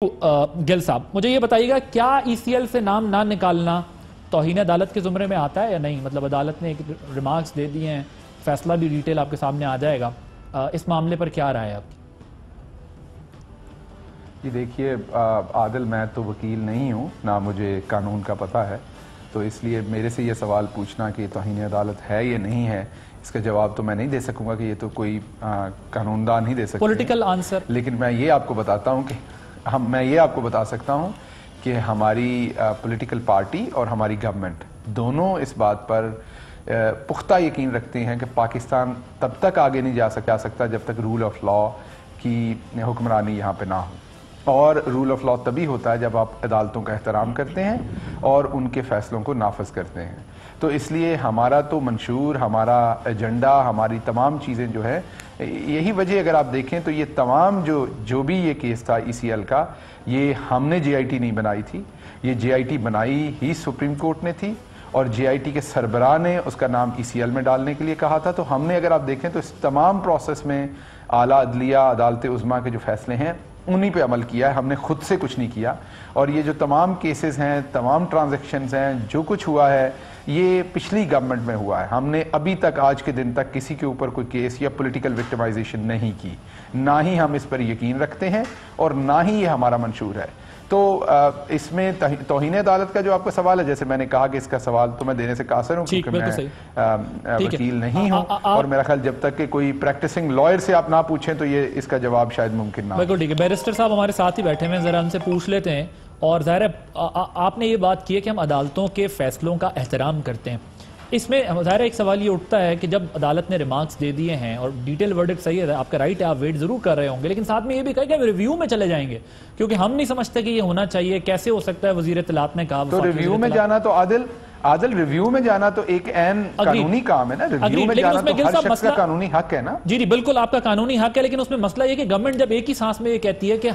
गिल साहब, मुझे ये बताइएगा क्या ECL से नाम ना निकालना तौहीन अदालत के ज़ुमरे में आता है या नहीं? मतलब अदालत ने एक रिमार्क्स दे दिए हैं, फैसला भी डिटेल आपके सामने आ जाएगा। इस मामले पर क्या राय है आपकी? जी देखिए आदिल, मैं तो वकील नहीं हूँ, ना मुझे कानून का पता है, तो इसलिए मेरे से ये सवाल पूछना कि तौहीन अदालत है या नहीं है, इसका जवाब तो मैं नहीं दे सकूंगा कि ये तो कोई कानूनदान ही दे सकते हैं। Political answer. लेकिन मैं ये आपको बताता हूँ कि मैं ये आपको बता सकता हूँ कि हमारी पॉलिटिकल पार्टी और हमारी गवर्नमेंट दोनों इस बात पर पुख्ता यकीन रखते हैं कि पाकिस्तान तब तक आगे नहीं जा सकता जब तक रूल ऑफ लॉ की हुक्मरानी यहाँ पे ना हो। और रूल ऑफ लॉ तभी होता है जब आप अदालतों का एहतराम करते हैं और उनके फैसलों को नाफज करते हैं। तो इसलिए हमारा तो मंशूर, हमारा एजेंडा, हमारी तमाम चीज़ें जो है, यही वजह अगर आप देखें तो ये तमाम जो भी ये केस था ECL का, ये हमने JIT नहीं बनाई थी, ये JIT बनाई ही सुप्रीम कोर्ट ने थी और JIT के सरबराह ने उसका नाम ECL में डालने के लिए कहा था। तो हमने अगर आप देखें तो इस तमाम प्रोसेस में आला अदलिया, अदालत उज़्मा के जो फैसले हैं उन्हीं पे अमल किया है, हमने खुद से कुछ नहीं किया। और ये जो तमाम केसेस हैं, तमाम ट्रांजैक्शंस हैं, जो कुछ हुआ है ये पिछली गवर्नमेंट में हुआ है। हमने अभी तक आज के दिन तक किसी के ऊपर कोई केस या पॉलिटिकल विक्टिमाइजेशन नहीं की, ना ही हम इस पर यकीन रखते हैं और ना ही ये हमारा मंशूर है। तो इसमें तौहीन अदालत का जो आपका सवाल है, जैसे मैंने कहा कि इसका सवाल तो मैं देने से कासिर हूँ क्योंकि मैं वकील नहीं हूँ और मेरा ख्याल जब तक कि कोई प्रैक्टिसिंग लॉयर से आप ना पूछें तो ये इसका जवाब शायद मुमकिन ना हो। बिल्कुल ठीक है। बैरिस्टर साहब हमारे साथ ही बैठे हैं, जरा उनसे पूछ लेते हैं। और ज़ाहिर है आपने ये बात की है कि हम अदालतों के फैसलों का एहतराम करते हैं। इसमें ज़ाहिर एक सवाल ये उठता है कि जब अदालत ने रिमार्क्स दे दिए हैं और डिटेल वर्डिक्ट सही है, आपका राइट है, आप वेट जरूर कर रहे होंगे, लेकिन साथ में ये भी कहा कि रिव्यू में चले जाएंगे क्योंकि हम नहीं समझते कि ये होना चाहिए। कैसे हो सकता है? वज़ीर इत्तलात ने कहा तो रिव्यू में जाना तो आदिल रिव्यू में जाना तो एक ऐन कानूनी काम है ना। रिव्यू में जाना तो हर शख्स का कानूनी हक है ना। जी बिल्कुल, आपका कानूनी हक है, लेकिन उसमें मसला ये कि गवर्नमेंट जब एक ही सांस में ये कहती है कि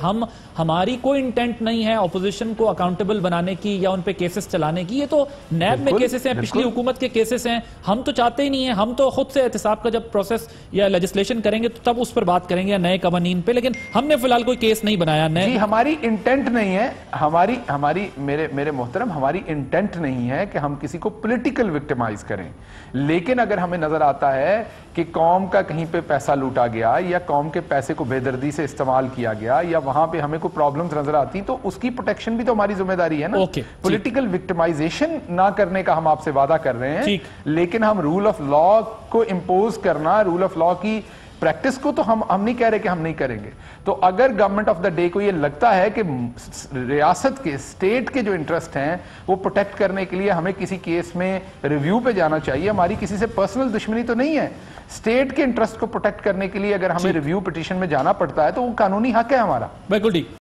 हमारी कोई इंटेंट नहीं है ऑपोजिशन को अकाउंटेबल बनाने की या उन पे केसेस चलाने की, ये तो नैब में केसेस हैं, पिछली हुकूमत के केसेस हैं, हम तो चाहते ही नहीं है। हम तो खुद से एहतिसाब का जब प्रोसेस या लेजिस्लेशन करेंगे तो तब उस पर बात करेंगे या नए कवानीन पे, लेकिन हमने फिलहाल कोई केस नहीं बनाया। हमारी इंटेंट नहीं है, हमारी मेरे मोहतरम, हमारी इंटेंट नहीं है कि हम किसी को पॉलिटिकल विक्टिमाइज करें। लेकिन अगर हमें नजर आता है कि कौम का कहीं पे पैसा लूटा गया या कौम के पैसे को बेदर्दी से इस्तेमाल किया गया या वहां पे हमें कोई प्रॉब्लम्स नजर आती तो उसकी प्रोटेक्शन भी तो हमारी जिम्मेदारी है ना। पॉलिटिकल विक्टिमाइजेशन ना करने का हम आपसे वादा कर रहे हैं, लेकिन हम रूल ऑफ लॉ को इंपोज करना, रूल ऑफ लॉ की प्रैक्टिस को तो हम नहीं कह रहे कि हम नहीं करेंगे। तो अगर गवर्नमेंट ऑफ द डे को ये लगता है कि रियासत के, स्टेट के जो इंटरेस्ट हैं वो प्रोटेक्ट करने के लिए हमें किसी केस में रिव्यू पे जाना चाहिए, हमारी किसी से पर्सनल दुश्मनी तो नहीं है, स्टेट के इंटरेस्ट को प्रोटेक्ट करने के लिए अगर हमें रिव्यू पिटीशन में जाना पड़ता है तो वो कानूनी हक है हमारा। बिल्कुल ठीक।